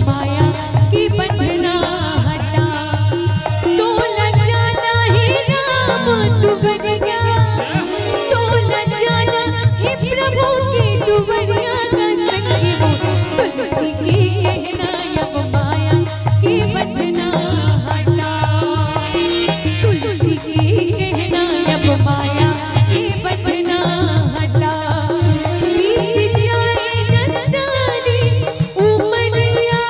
माया की बंधना हटा। तो न जाना है राम दुबरिया, तो न जाना है प्रभु की दुबरिया का संगी हो। तुलसी की कहना अब माया की बंधना हटा। तुलसी की कहना अब माया की बंधना हटा। बीत जाए न सारी उमरिया,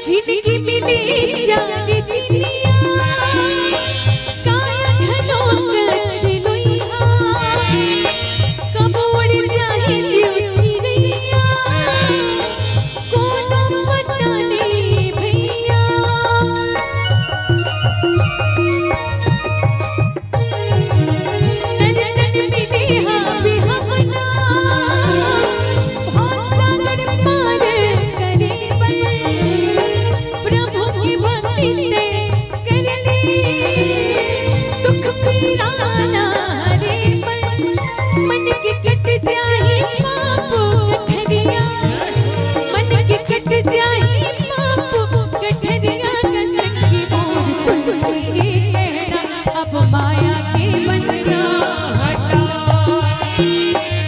जिनकी मिली चारी दुनिया, काया घनों कच्छ लोइया, कब उड़ जाए जीव चिड़ैया, कोनो पता नहीं भैया। तन तन मिले हाँ बिहमना, भवसागर पार करे बल, प्रभु की भक्ति से कर ले दुख पीड़ा ना हरे पल। मन के कट जाए पाप गठरिया, मन के कट जाए पाप गठरिया का संगी मोर। तुलसी की कहना अब माया के बंधना हटा।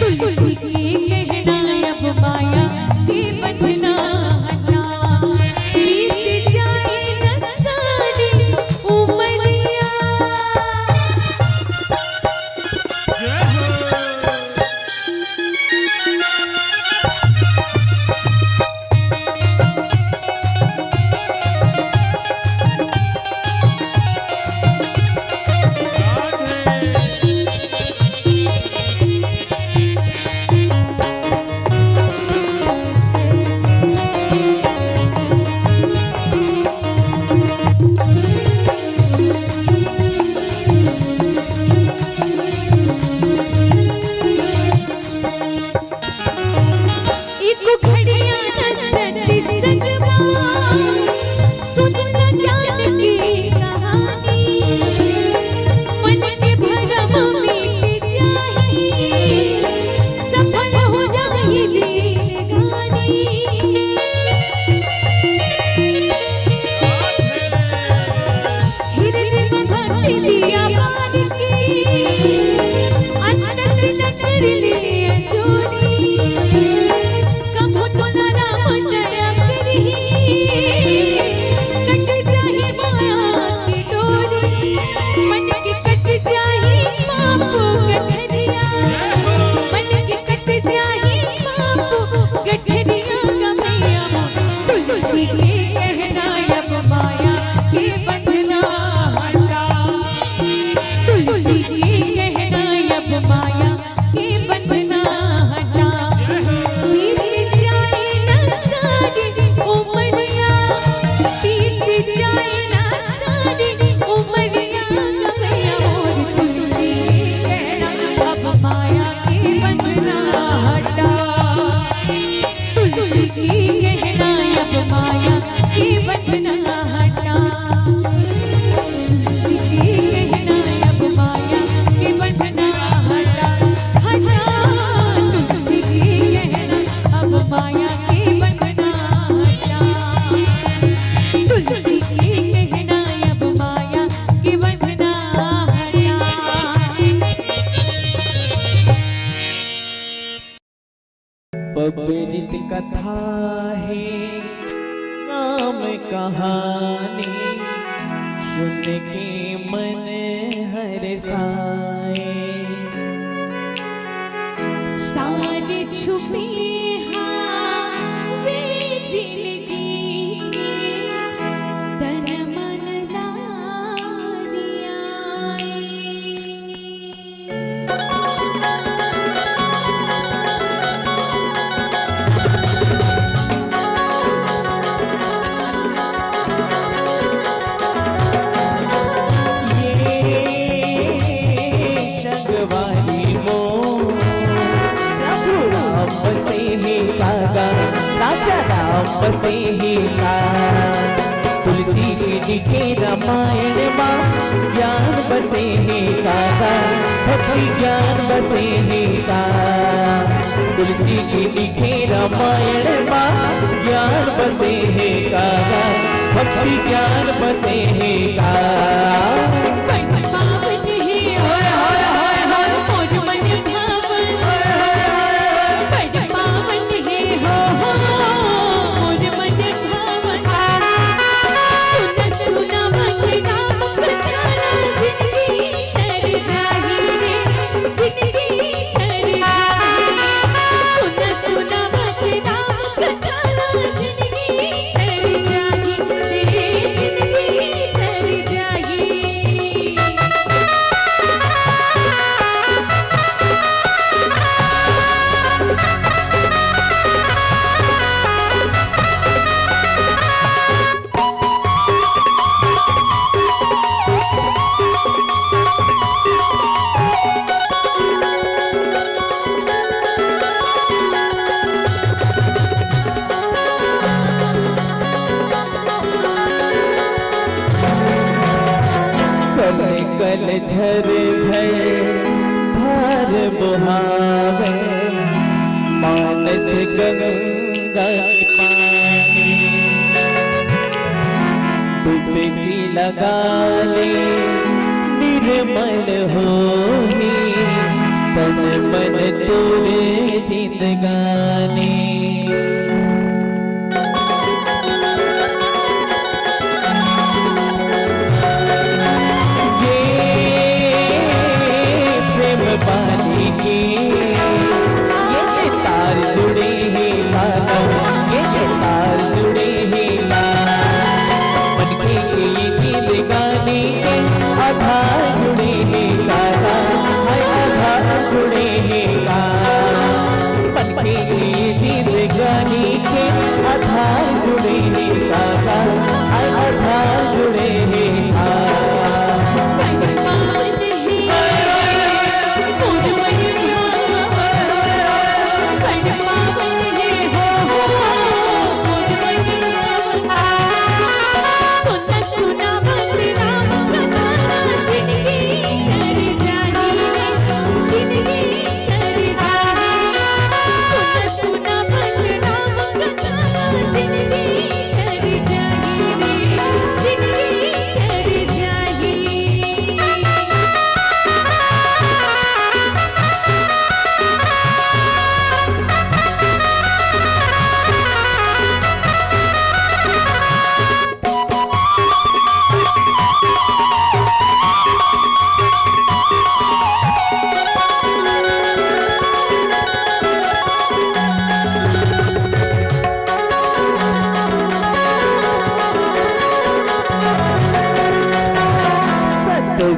तुलसी की कहना अब माया के बंधना हटा। बीत जाए न सारी उमरिया, इको घड़िया न सती संगवा, सुन न ज्ञान की कहानी। मन के भरम मिट जाए, सफल हो जाए जिंदगानी। हृदय में भक्ति दिया बार की, अंत से न कर लिए चोरी। कभू तो न राम दया करही, कट जाए माया की डोरी। मन के कट जाए पाप गठरिया, मन के कट जाए पाप गठरिया का मैया मोर। तुलसी की कहना अब माया के बंधना हटा। तुलसी की कहना अब माया के बंधना हटा। बीत जाए न सारी उमरिया, बीत जाए न सारी उमरिया का मैया मोर। तुलसी की कहना अब माया के बंधना हटा। तुलसी की कहना अब माया के बंधना हटा। तुलसी की कहना अब माया के बंधना हटा। हटा तुलसी की कहना अब माया के बंधना हटा। तुलसी की कहना अब माया के बंधना हटा। पबनित कथा है राम कहानी, सुन के मन हर्षाए। सार छुपी हाँ वे जिंदगी के, तन मन लारियाए। राम बसे हे का। तुलसी के लिखे रामायण माँ ज्ञान बसे हे का, भक्ति ज्ञान बसे हे का। तुलसी के लिखे रामायण माँ ज्ञान बसे हे का, भक्ति ज्ञान बसे हे का। बड़ पावन है हाय हाय हाय हाय मोर मन भावन, बड़ पावन है हो मोर मन भावन। सुन सुनावत राम कथा जिंदगी तर जाही रे, जिंदगी तर जाही। सुन सुनावत राम कथा जिंदगी तर जाही रे, जिंदगी तर जाही। कल कल झर झर धार बुहावे, मानस गंगा के पानी। डुबकी लगाने निर्मल होई, तन मन तोरे जिंदगानी। पानी के ये तार जुड़े हैं लाला, ये तार जुड़े हैं लाला। मन के ये जिंदगानी के आधार जुड़े हैं लाला, आधार जुड़े हैं लाला। मन के ये जिंदगानी के आधार जुड़े हैं लाला, आधार जुड़े हैं लाला।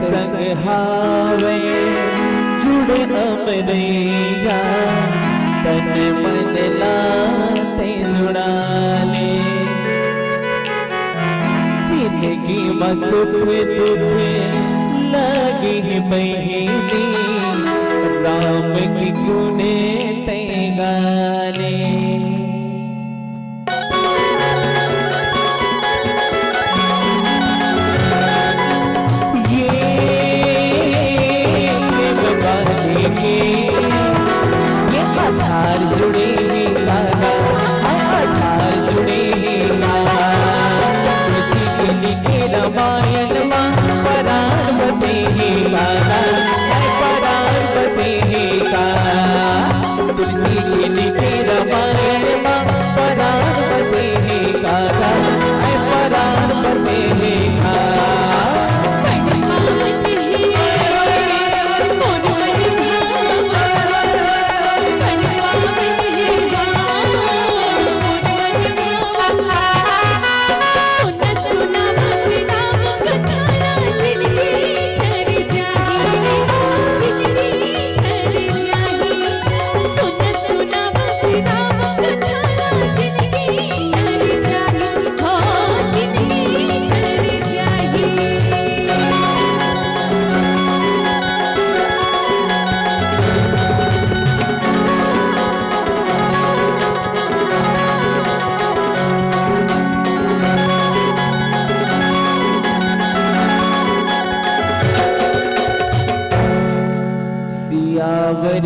संग हावे जुड़ अमरैया, तन मन लाते जुड़ा ले। जिंदगी में सुख दुख लगी बहेली, राम की गुण ते गाने। ये आधार जुड़े हैं लाला, आधार जुड़े हैं लाला। तुलसी के लिखे रामायण माँ परान बसे हैं लाला, परान बसे हैं लाला। तुलसी के लिखे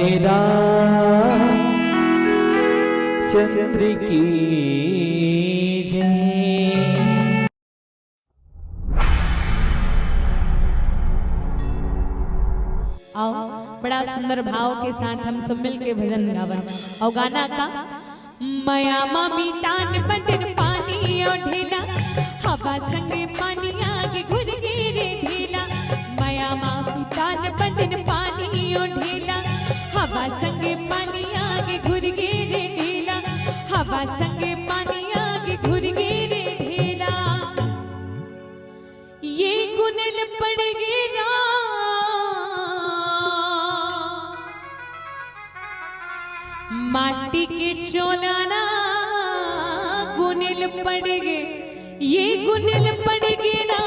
मेरा चंद्र की जय। आओ बड़ा सुंदर भाव के साथ हम सब मिल के भजन गावन। और गाना का मया मामी तान बदन पानी और ढेला हवा संगे पानी आगे घुर गिरे ढेला। मया मामी तान बदन पानी और ढेला हवा संगे पानी आगे घुर गिरे ढेला। हवा संगे पानी आगे घुर गिरे ढेला। ये गुनल पड़ गिरा माटी के चोलाना गुनिल पड़ गे। ये गुनिल पड़ गे ना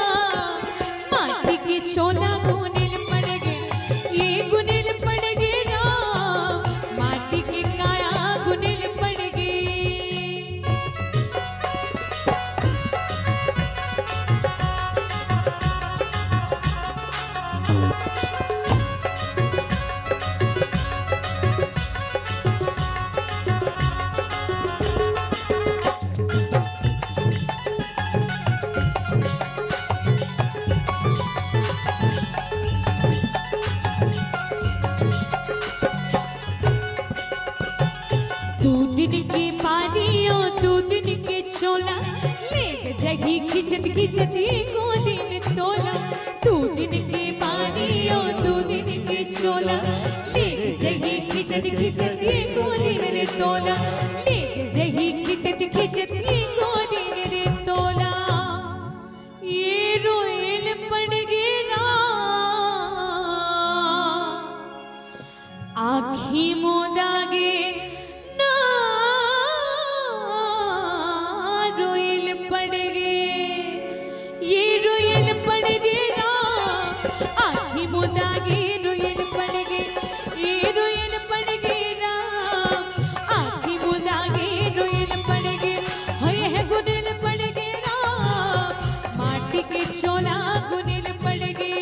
माटी के चोला गुनिल पड़ गे। ये गुनिल पड़ गे ना माटी के काया गुनिल पड़ गे। तू दिन के पानियों तू दिन के चोला ले जगी खिचत खिचत को दिन तोला। तू दिन के पानियों तू दिन के चोला ले जगी खिचत खिचत को दिन तोला। ले जगी खिचत खिचत को दिन तोला। ये रोएल पड़ गिरा आँखी मोदागे पड़ गे। ये रोयल पड़ गे ना आँखी मुदागे रोयल पड़ गे। ये रोयल पड़ गे ना आँखी मुदागे रोयल पड़ गे। होए है गुनिल पड़ गे ना माटी के चोला गुनिल पड़ गे।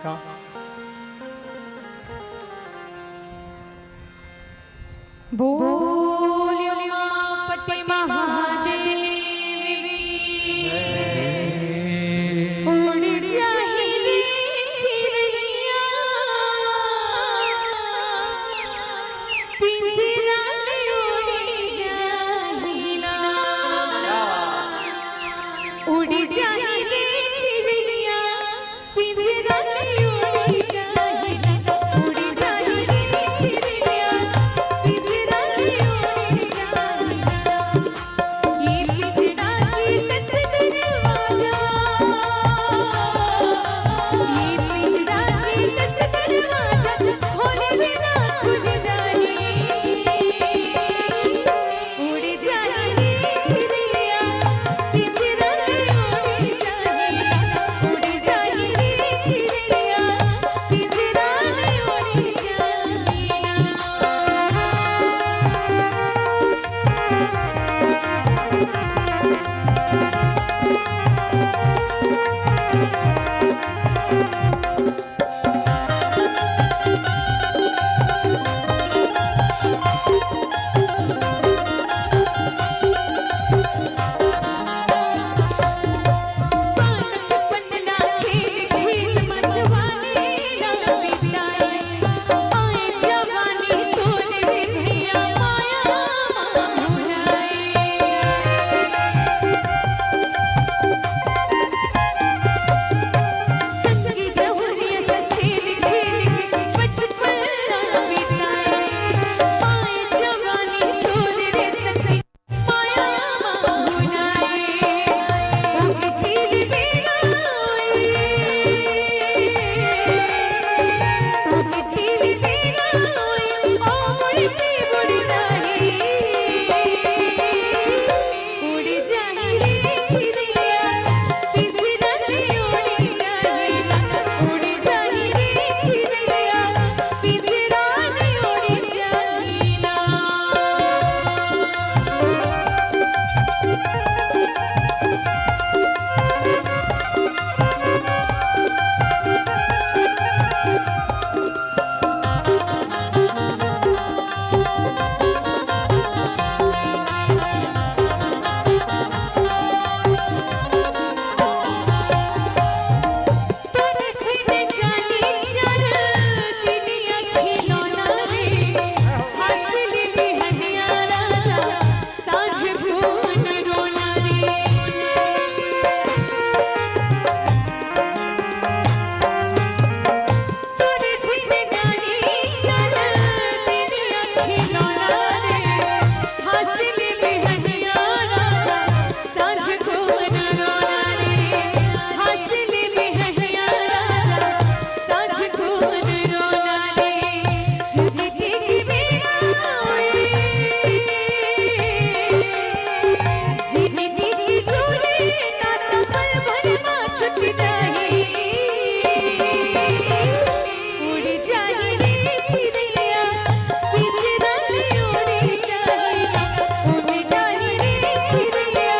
का बोलियो मापति महादेव उड़ जाहि रे चिड़िया पिंजरा में उड़ जाहि ना उड़ जाहि रे चिड़िया पिंजरा में उड़ जाहि ना उड़ जाहि रे चिड़िया पिंजरा में उड़ जाहि ना ये पिंजरा की तस्वीर आजा ये पिंजरा की तस्वीर आजा होने बिना खुल जाहि उड़ जाहि रे चिड़िया पिंजरा में उड़ जाहि ना उड़ जाहि रे चिड़िया पिंजरा में उड़ जाहि पालक पन्ना खेल खेल मजवानी ना बिताए आए जवानी तोले भैया माया भुलाए संगी जहुरिया से खेल खेल बचपन ना बिताए आए जवानी तोले रे सखी माया भुलाए उगती बेगा उगती बेगा ओ उड़ती उड़ताही उड़ जाहि रे चिड़िया पिंजरा में उड़ जाहि ना उड़ जाहि रे चिड़िया पिंजरा में उड़ जाहि ना तोरे छिने जानी चल दुनिया खिलौना रे हंसली बिहनिया राजा साँझ भून रोना रे तोरे छिने जानी चल दुनिया खिलौना रे हंसली बिहनिया राजा साँझ भून रोना रे हंसली बिहनिया राजा साँझ भून रोना रे उगती बेगा जिंदगी की झोली ना तो पल भर में छूट जाहि उड़ जाहि रे चिड़िया पिंजरा में उड़ जाहि ना उड़ जाहि रे चिड़िया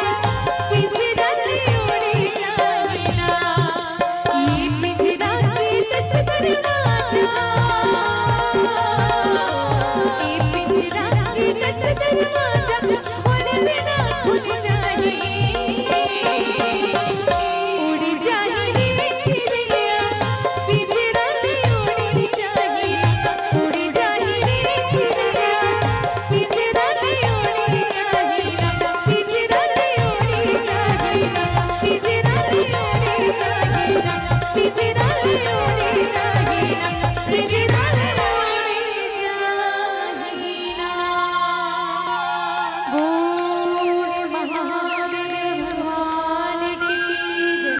पिंजरा में उड़ जाहि ना ये पिंजरा की तस्वीर